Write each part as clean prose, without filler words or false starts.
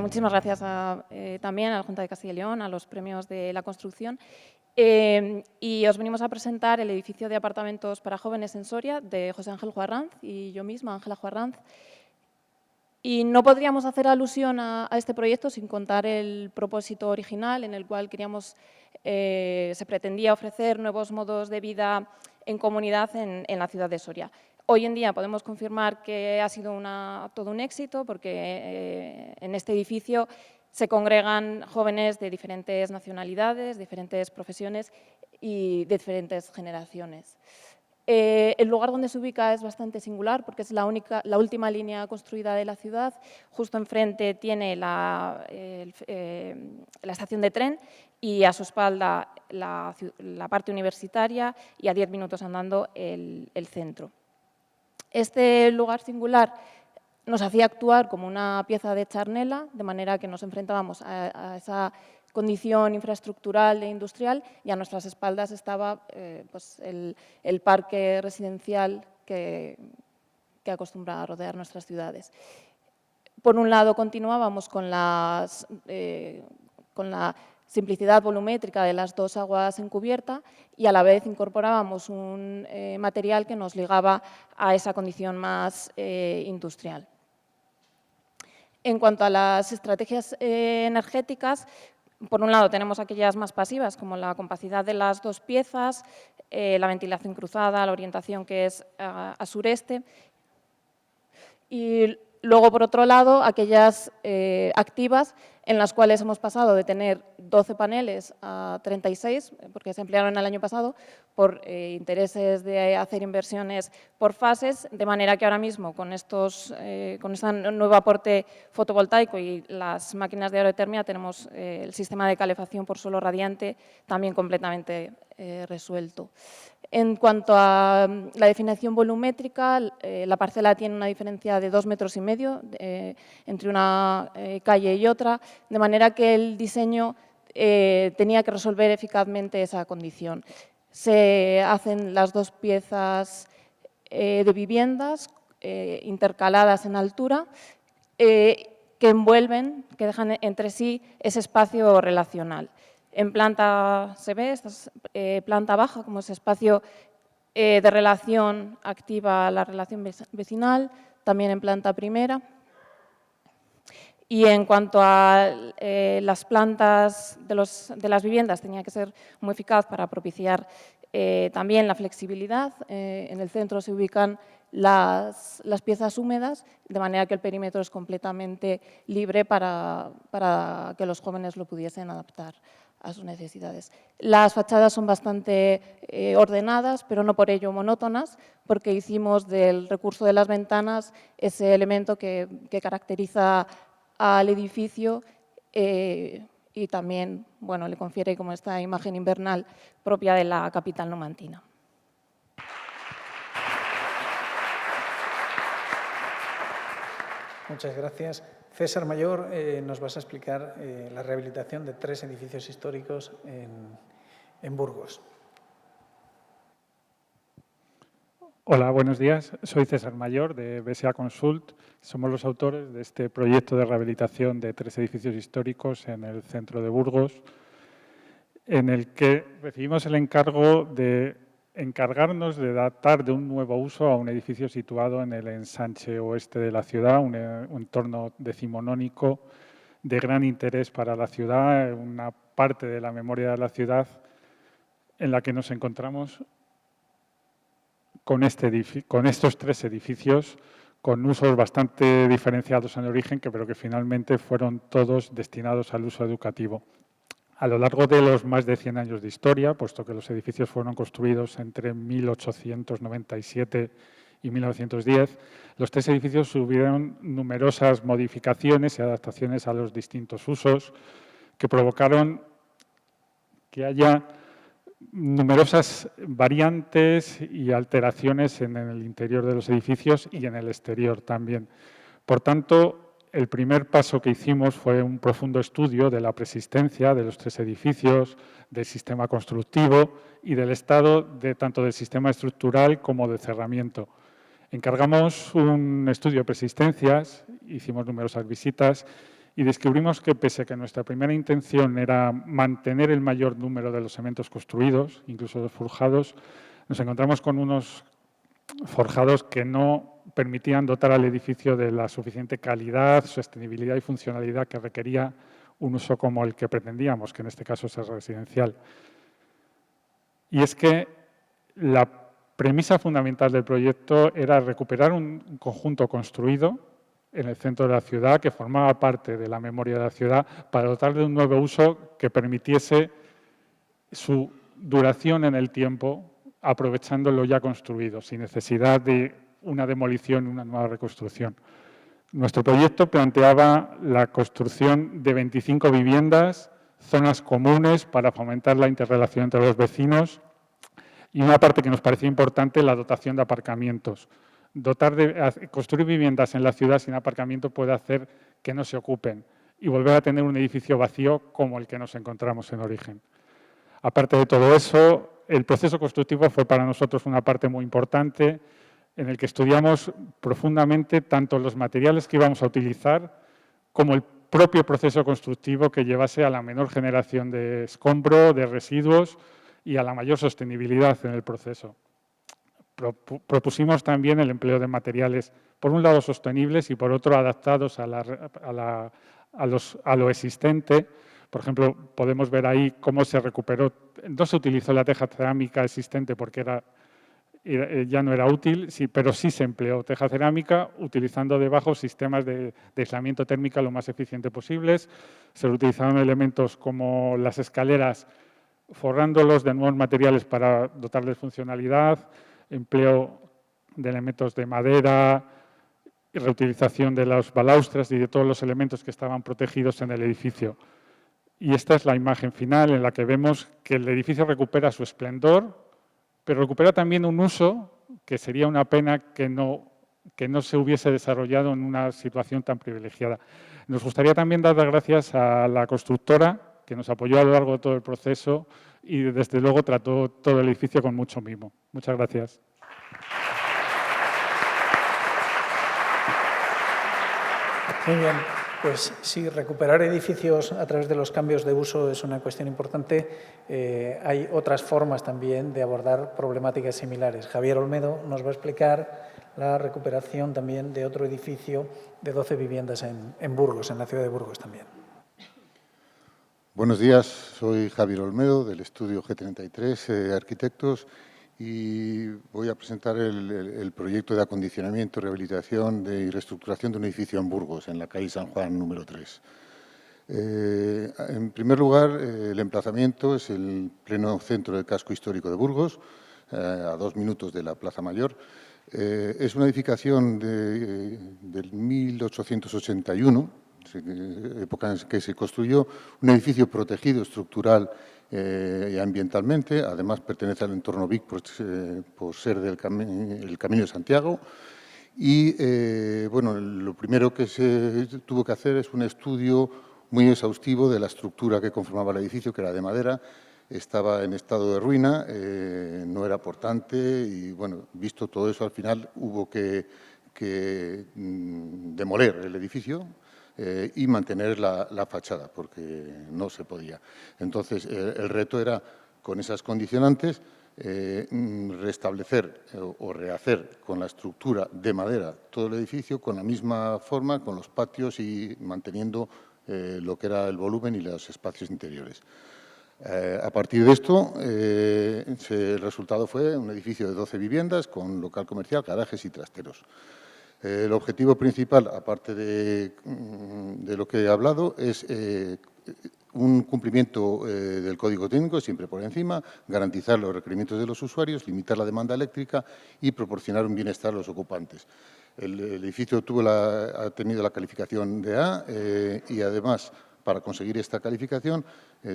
Muchísimas gracias también a la Junta de Castilla y León, a los premios de la construcción. Y os venimos a presentar el edificio de apartamentos para jóvenes en Soria de José Ángel Juarranz y yo misma, Ángela Juarranz. Y no podríamos hacer alusión a este proyecto sin contar el propósito original en el cual se pretendía ofrecer nuevos modos de vida en comunidad en la ciudad de Soria. Hoy en día podemos confirmar que ha sido todo un éxito porque en este edificio se congregan jóvenes de diferentes nacionalidades, diferentes profesiones y de diferentes generaciones. El lugar donde se ubica es bastante singular porque es la última línea construida de la ciudad. Justo enfrente tiene la estación de tren y a su espalda la parte universitaria y a 10 minutos andando el centro. Este lugar singular nos hacía actuar como una pieza de charnela, de manera que nos enfrentábamos a esa condición infraestructural e industrial y a nuestras espaldas estaba pues el parque residencial que acostumbra a rodear nuestras ciudades. Por un lado, continuábamos con la simplicidad volumétrica de las dos aguas en cubierta y a la vez incorporábamos un material que nos ligaba a esa condición más industrial. En cuanto a las estrategias energéticas, por un lado tenemos aquellas más pasivas, como la compacidad de las dos piezas, la ventilación cruzada, la orientación que es a sureste. Y luego, por otro lado, aquellas activas en las cuales hemos pasado de tener 12 paneles a 36, porque se emplearon el año pasado, por intereses de hacer inversiones por fases, de manera que ahora mismo con este nuevo aporte fotovoltaico y las máquinas de aerotermia tenemos el sistema de calefacción por suelo radiante también completamente resuelto. En cuanto a la definición volumétrica, la parcela tiene una diferencia de 2,5 metros entre una calle y otra, de manera que el diseño tenía que resolver eficazmente esa condición. Se hacen las dos piezas de viviendas intercaladas en altura que envuelven, que dejan entre sí ese espacio relacional. En planta se ve, esta es planta baja, como ese espacio de relación activa la relación vecinal, también en planta primera. Y en cuanto a las plantas de las viviendas, tenía que ser muy eficaz para propiciar también la flexibilidad. En el centro se ubican las piezas húmedas, de manera que el perímetro es completamente libre para que los jóvenes lo pudiesen adaptar a sus necesidades. Las fachadas son bastante ordenadas, pero no por ello monótonas, porque hicimos del recurso de las ventanas ese elemento que caracteriza al edificio y también le confiere como esta imagen invernal propia de la capital numantina. Muchas gracias. César Mayor, nos vas a explicar la rehabilitación de 3 edificios históricos en Burgos. Hola, buenos días. Soy César Mayor, de BSA Consult. Somos los autores de este proyecto de rehabilitación de 3 edificios históricos en el centro de Burgos, en el que recibimos el encargo de encargarnos de adaptar de un nuevo uso a un edificio situado en el ensanche oeste de la ciudad, un entorno decimonónico de gran interés para la ciudad, una parte de la memoria de la ciudad en la que nos encontramos con estos 3 edificios, con usos bastante diferenciados en origen, pero que finalmente fueron todos destinados al uso educativo. A lo largo de los más de 100 años de historia, puesto que los edificios fueron construidos entre 1897 y 1910, los 3 edificios sufrieron numerosas modificaciones y adaptaciones a los distintos usos que provocaron que haya numerosas variantes y alteraciones en el interior de los edificios y en el exterior también. Por tanto, el primer paso que hicimos fue un profundo estudio de la preexistencia de los 3 edificios, del sistema constructivo y del estado tanto del sistema estructural como de cerramiento. Encargamos un estudio de preexistencias, hicimos numerosas visitas y descubrimos que, pese a que nuestra primera intención era mantener el mayor número de los elementos construidos, incluso los forjados, nos encontramos con unos forjados que no permitían dotar al edificio de la suficiente calidad, sostenibilidad y funcionalidad que requería un uso como el que pretendíamos, que en este caso es el residencial. Y es que la premisa fundamental del proyecto era recuperar un conjunto construido en el centro de la ciudad, que formaba parte de la memoria de la ciudad, para dotar de un nuevo uso que permitiese su duración en el tiempo, aprovechando lo ya construido, sin necesidad de una demolición y una nueva reconstrucción. Nuestro proyecto planteaba la construcción de 25 viviendas, zonas comunes para fomentar la interrelación entre los vecinos y una parte que nos parecía importante, la dotación de aparcamientos. Construir viviendas en la ciudad sin aparcamiento puede hacer que no se ocupen y volver a tener un edificio vacío como el que nos encontramos en origen. Aparte de todo eso, el proceso constructivo fue para nosotros una parte muy importante en el que estudiamos profundamente tanto los materiales que íbamos a utilizar como el propio proceso constructivo que llevase a la menor generación de escombro, de residuos y a la mayor sostenibilidad en el proceso. Propusimos también el empleo de materiales, por un lado, sostenibles y, por otro, adaptados a lo existente. Por ejemplo, podemos ver ahí cómo se recuperó. No se utilizó la teja cerámica existente porque ya no era útil, sí, pero sí se empleó teja cerámica utilizando debajo sistemas de aislamiento térmico lo más eficiente posibles. Se utilizaron elementos como las escaleras, forrándolos de nuevos materiales para dotarles funcionalidad, empleo de elementos de madera, y reutilización de los balaustres y de todos los elementos que estaban protegidos en el edificio. Y esta es la imagen final en la que vemos que el edificio recupera su esplendor, pero recupera también un uso que sería una pena que no se hubiese desarrollado en una situación tan privilegiada. Nos gustaría también dar las gracias a la constructora que nos apoyó a lo largo de todo el proceso y, desde luego, trató todo el edificio con mucho mimo. Muchas gracias. Muy bien, pues sí, recuperar edificios a través de los cambios de uso es una cuestión importante. Hay otras formas también de abordar problemáticas similares. Javier Olmedo nos va a explicar la recuperación también de otro edificio de 12 viviendas en Burgos, en la ciudad de Burgos también. Buenos días, soy Javier Olmedo del estudio G33 Arquitectos y voy a presentar el proyecto de acondicionamiento, rehabilitación y reestructuración de un edificio en Burgos, en la calle San Juan número 3. En primer lugar, el emplazamiento es el pleno centro del casco histórico de Burgos, a 2 minutos de la Plaza Mayor. Es una edificación del 1881, época en que se construyó, un edificio protegido estructural y ambientalmente. Además, pertenece al entorno Vic por ser el Camino de Santiago. Y, bueno, lo primero que se tuvo que hacer es un estudio muy exhaustivo de la estructura que conformaba el edificio, que era de madera, estaba en estado de ruina, no era portante y, bueno, visto todo eso, al final hubo que demoler el edificio y mantener la fachada, porque no se podía. Entonces, el reto era, con esas condicionantes, restablecer o rehacer con la estructura de madera todo el edificio con la misma forma, con los patios y manteniendo lo que era el volumen y los espacios interiores. A partir de esto, el resultado fue un edificio de 12 viviendas con local comercial, garajes y trasteros. El objetivo principal, aparte de lo que he hablado, es un cumplimiento del código técnico, siempre por encima, garantizar los requerimientos de los usuarios, limitar la demanda eléctrica y proporcionar un bienestar a los ocupantes. El edificio ha tenido la calificación de A y, además, para conseguir esta calificación,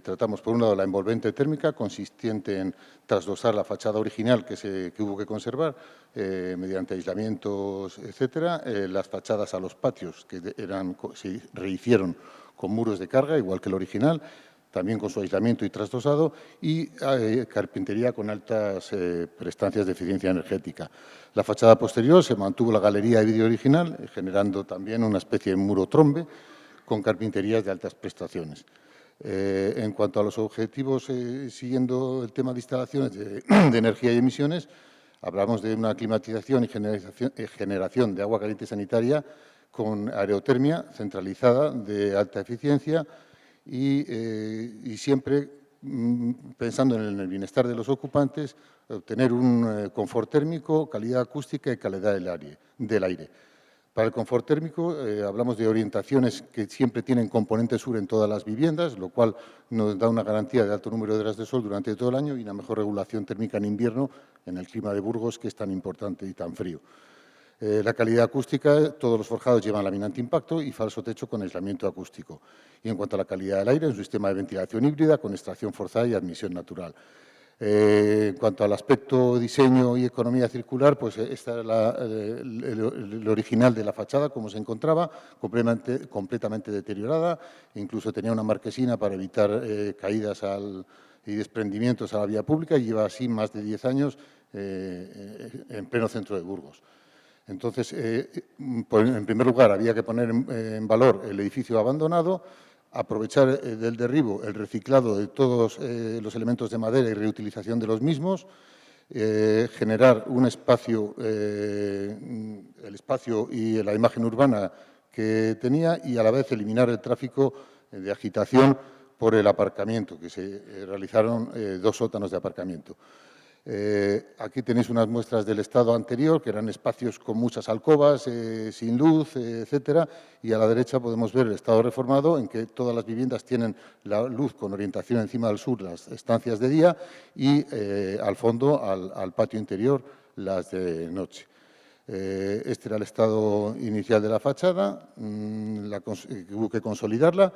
tratamos, por un lado, la envolvente térmica, consistente en trasdosar la fachada original que hubo que conservar mediante aislamientos, etcétera, las fachadas a los patios, que se rehicieron con muros de carga, igual que el original, también con su aislamiento y trasdosado, y carpintería con altas prestancias de eficiencia energética. La fachada posterior se mantuvo la galería de vidrio original, generando también una especie de muro trombe, con carpinterías de altas prestaciones. En cuanto a los objetivos, siguiendo el tema de instalaciones de energía y emisiones, hablamos de una climatización y generación de agua caliente sanitaria con aerotermia centralizada de alta eficiencia y siempre pensando en el bienestar de los ocupantes, obtener un confort térmico, calidad acústica y calidad del aire. Para el confort térmico hablamos de orientaciones que siempre tienen componente sur en todas las viviendas, lo cual nos da una garantía de alto número de horas de sol durante todo el año y una mejor regulación térmica en invierno en el clima de Burgos, que es tan importante y tan frío. La calidad acústica, todos los forjados llevan lámina antiimpacto y falso techo con aislamiento acústico. Y en cuanto a la calidad del aire, es un sistema de ventilación híbrida con extracción forzada y admisión natural. En cuanto al aspecto diseño y economía circular, pues esta era el original de la fachada, como se encontraba, completamente deteriorada, incluso tenía una marquesina para evitar caídas y desprendimientos a la vía pública y lleva así más de 10 años en pleno centro de Burgos. Entonces, en primer lugar, había que poner en valor el edificio abandonado, aprovechar del derribo el reciclado de todos los elementos de madera y reutilización de los mismos, generar un espacio, el espacio y la imagen urbana que tenía y a la vez eliminar el tráfico de agitación por el aparcamiento, que se realizaron 2 sótanos de aparcamiento. Aquí tenéis unas muestras del estado anterior, que eran espacios con muchas alcobas, sin luz, etcétera, y a la derecha podemos ver el estado reformado, en que todas las viviendas tienen la luz con orientación encima del sur, las estancias de día, y al fondo, al patio interior, las de noche. Este era el estado inicial de la fachada, que hubo que consolidarla,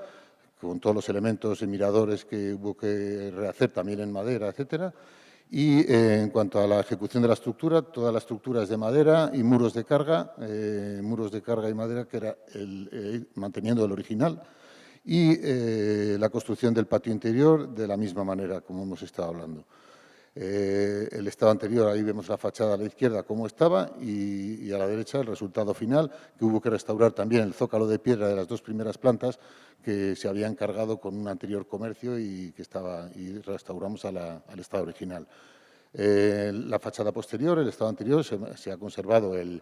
con todos los elementos y miradores que hubo que rehacer también en madera, etcétera. Y en cuanto a la ejecución de la estructura, toda la estructura es de madera y muros de carga y madera, que era manteniendo el original, y la construcción del patio interior de la misma manera, como hemos estado hablando. El estado anterior, ahí vemos la fachada a la izquierda cómo estaba y a la derecha el resultado final, que hubo que restaurar también el zócalo de piedra de las 2 primeras plantas que se habían cargado con un anterior comercio y restauramos al estado original. La fachada posterior, el estado anterior, se ha conservado el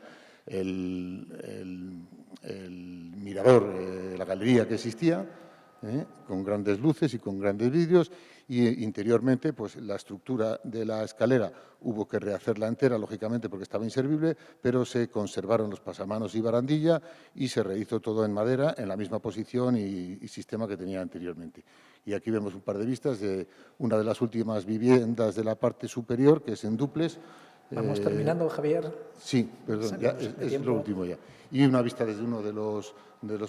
mirador, la galería que existía, con grandes luces y con grandes vidrios, y interiormente pues la estructura de la escalera hubo que rehacerla entera, lógicamente porque estaba inservible, pero se conservaron los pasamanos y barandilla y se rehizo todo en madera en la misma posición y sistema que tenía anteriormente. Y aquí vemos un par de vistas de una de las últimas viviendas de la parte superior, que es en dúplex. Vamos terminando, Javier. Sí, perdón, ya, es lo último ya. Y una vista desde uno de los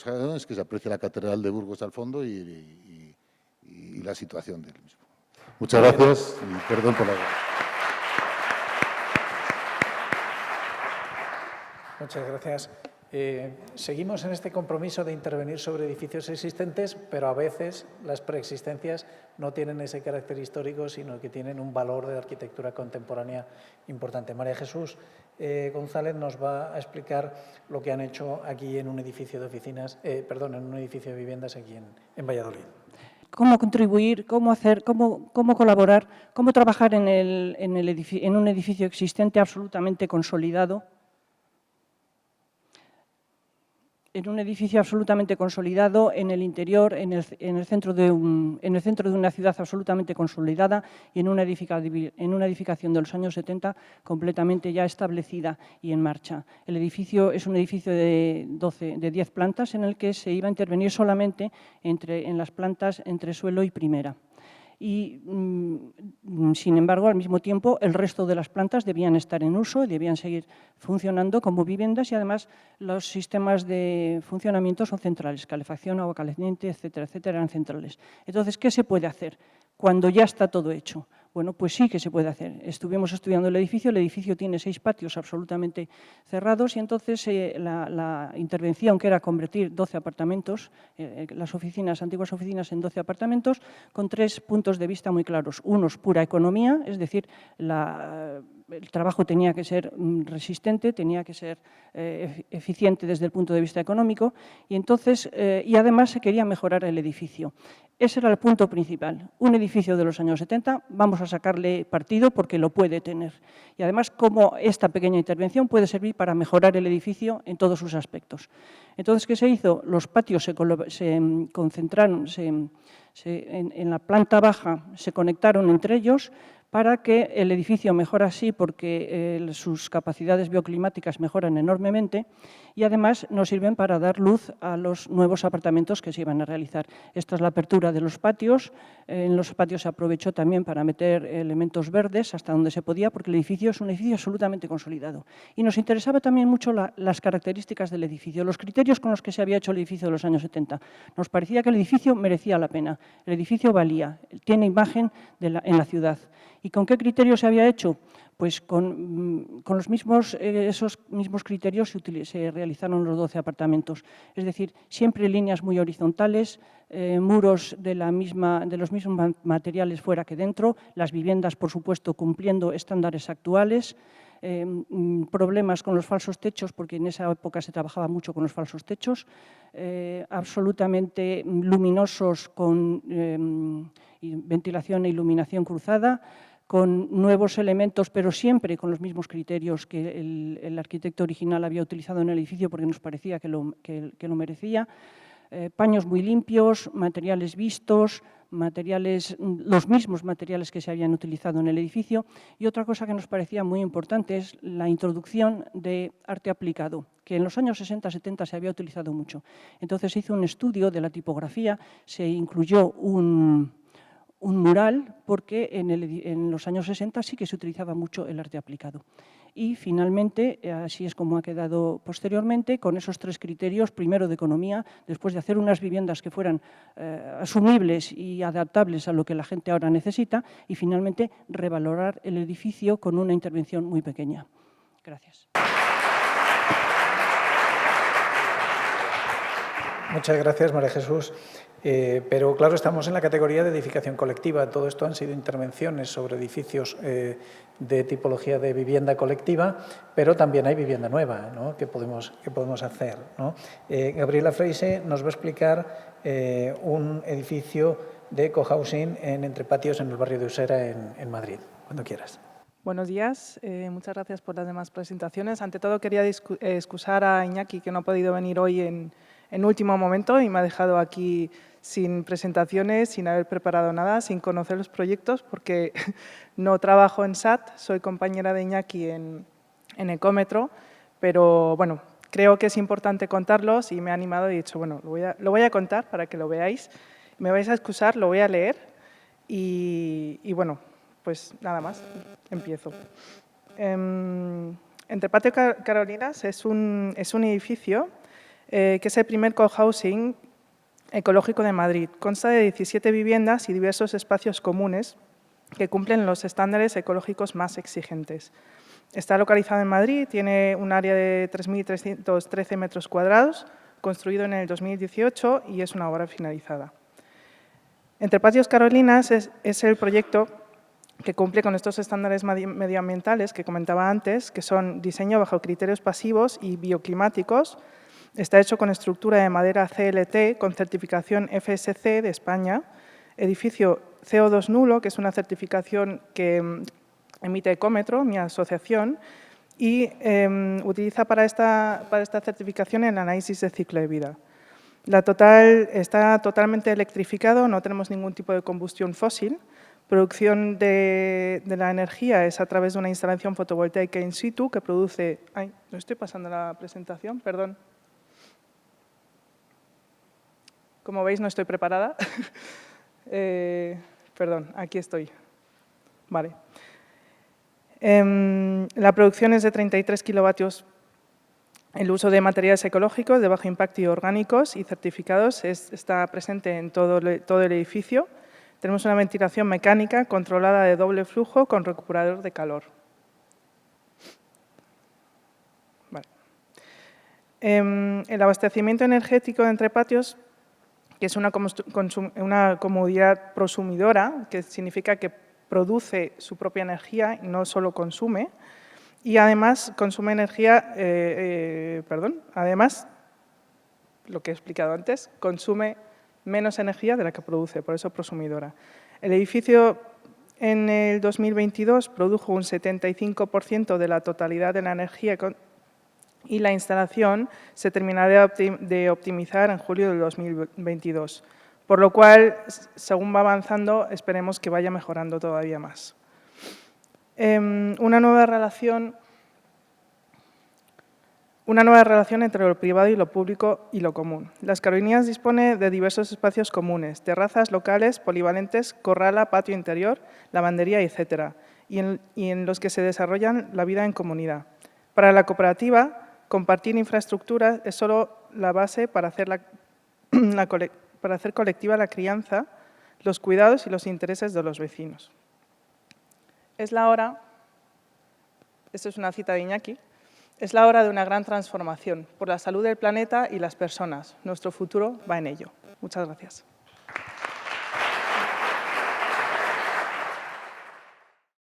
jardines, que se aprecia la Catedral de Burgos al fondo y la situación del mismo. Muchas gracias y perdón por la... Muchas gracias. Seguimos en este compromiso de intervenir sobre edificios existentes, pero a veces las preexistencias no tienen ese carácter histórico, sino que tienen un valor de arquitectura contemporánea importante. María Jesús González nos va a explicar lo que han hecho aquí en un edificio de oficinas, en un edificio de viviendas aquí en Valladolid. Cómo contribuir, cómo hacer, cómo colaborar, cómo trabajar en un edificio existente absolutamente consolidado. En un edificio absolutamente consolidado, en el interior, en el centro de una ciudad absolutamente consolidada y en una edificación de los años 70 completamente ya establecida y en marcha. El edificio es un edificio de 10 plantas en el que se iba a intervenir solamente en las plantas entre suelo y primera. Y, sin embargo, al mismo tiempo, el resto de las plantas debían estar en uso y debían seguir funcionando como viviendas y, además, los sistemas de funcionamiento son centrales, calefacción, agua caliente, etcétera, etcétera, eran centrales. Entonces, ¿qué se puede hacer cuando ya está todo hecho? Bueno, pues sí que se puede hacer. Estuvimos estudiando el edificio tiene 6 patios absolutamente cerrados y entonces la intervención, que era convertir 12 apartamentos, las antiguas oficinas en 12 apartamentos, con 3 puntos de vista muy claros. Unos, pura economía, es decir, el trabajo tenía que ser resistente, tenía que ser eficiente desde el punto de vista económico y además se quería mejorar el edificio. Ese era el punto principal. Un edificio de los años 70, vamos a sacarle partido porque lo puede tener. Y además, cómo esta pequeña intervención puede servir para mejorar el edificio en todos sus aspectos. Entonces, ¿qué se hizo? Los patios se concentraron, en la planta baja se conectaron entre ellos para que el edificio mejore así porque sus capacidades bioclimáticas mejoran enormemente y además nos sirven para dar luz a los nuevos apartamentos que se iban a realizar. Esta es la apertura de los patios. En los patios se aprovechó también para meter elementos verdes hasta donde se podía porque el edificio es un edificio absolutamente consolidado. Y nos interesaba también mucho las características del edificio, los criterios con los que se había hecho el edificio de los años 70. Nos parecía que el edificio merecía la pena, el edificio valía, tiene imagen en la ciudad. ¿Y con qué criterios se había hecho? Pues con esos mismos criterios se realizaron los 12 apartamentos. Es decir, siempre líneas muy horizontales, muros de los mismos materiales fuera que dentro, las viviendas, por supuesto, cumpliendo estándares actuales, problemas con los falsos techos, porque en esa época se trabajaba mucho con los falsos techos, absolutamente luminosos con ventilación e iluminación cruzada, con nuevos elementos, pero siempre con los mismos criterios que el arquitecto original había utilizado en el edificio porque nos parecía que lo merecía. Paños muy limpios, materiales vistos, los mismos materiales que se habían utilizado en el edificio. Y otra cosa que nos parecía muy importante es la introducción de arte aplicado, que en los años 60-70 se había utilizado mucho. Entonces se hizo un estudio de la tipografía, se incluyó un mural, porque en los años 60 sí que se utilizaba mucho el arte aplicado. Y finalmente, así es como ha quedado posteriormente, con esos 3 criterios, primero de economía, después de hacer unas viviendas que fueran asumibles y adaptables a lo que la gente ahora necesita, y finalmente revalorar el edificio con una intervención muy pequeña. Gracias. Muchas gracias, María Jesús. Pero claro, estamos en la categoría de edificación colectiva. Todo esto han sido intervenciones sobre edificios de tipología de vivienda colectiva, pero también hay vivienda nueva, ¿no?, que podemos hacer, ¿no? Gabriela Freise nos va a explicar un edificio de cohousing en Entre Patios, en el barrio de Usera, en Madrid. Cuando quieras. Buenos días, muchas gracias por las demás presentaciones. Ante todo, quería excusar a Iñaki, que no ha podido venir hoy en último momento y me ha dejado aquí sin presentaciones, sin haber preparado nada, sin conocer los proyectos, porque no trabajo en SAT, soy compañera de Iñaki en Ecómetro, pero bueno, creo que es importante contarlos y me ha animado y he dicho, bueno, lo voy a contar para que lo veáis. Me vais a excusar, lo voy a leer y bueno, pues nada más, empiezo. Entre Patio Carolinas es un edificio que es el primer cohousing ecológico de Madrid. Consta de 17 viviendas y diversos espacios comunes que cumplen los estándares ecológicos más exigentes. Está localizado en Madrid, tiene un área de 3.313 metros cuadrados, construido en el 2018 y es una obra finalizada. Entre Patios Carolinas es el proyecto que cumple con estos estándares medioambientales que comentaba antes, que son diseño bajo criterios pasivos y bioclimáticos. Está hecho con estructura de madera CLT con certificación FSC de España, edificio CO2 nulo, que es una certificación que emite Ecómetro, mi asociación, y utiliza para esta certificación el análisis de ciclo de vida. Está totalmente electrificado, no tenemos ningún tipo de combustión fósil. Producción de la energía es a través de una instalación fotovoltaica in situ que produce… Ay, no estoy pasando la presentación, perdón. Como veis, no estoy preparada. Perdón, aquí estoy. Vale. La producción es de 33 kilovatios. El uso de materiales ecológicos de bajo impacto y orgánicos y certificados está presente en todo el edificio. Tenemos una ventilación mecánica controlada de doble flujo con recuperador de calor. Vale. El abastecimiento energético de Entre Patios, que es una comodidad prosumidora, que significa que produce su propia energía y no solo consume, y además consume energía, además, lo que he explicado antes, consume menos energía de la que produce, por eso prosumidora. El edificio en el 2022 produjo un 75% de la totalidad de la energía y la instalación se terminará de optimizar en julio del 2022. Por lo cual, según va avanzando, esperemos que vaya mejorando todavía más. Una nueva relación entre lo privado y lo público y lo común. Las Carolinas dispone de diversos espacios comunes, terrazas locales, polivalentes, corrala, patio interior, lavandería, etc., y en los que se desarrollan la vida en comunidad. Para la cooperativa, compartir infraestructura es solo la base para hacer colectiva la crianza, los cuidados y los intereses de los vecinos. Es la hora, esto es una cita de Iñaki, es la hora de una gran transformación por la salud del planeta y las personas. Nuestro futuro va en ello. Muchas gracias.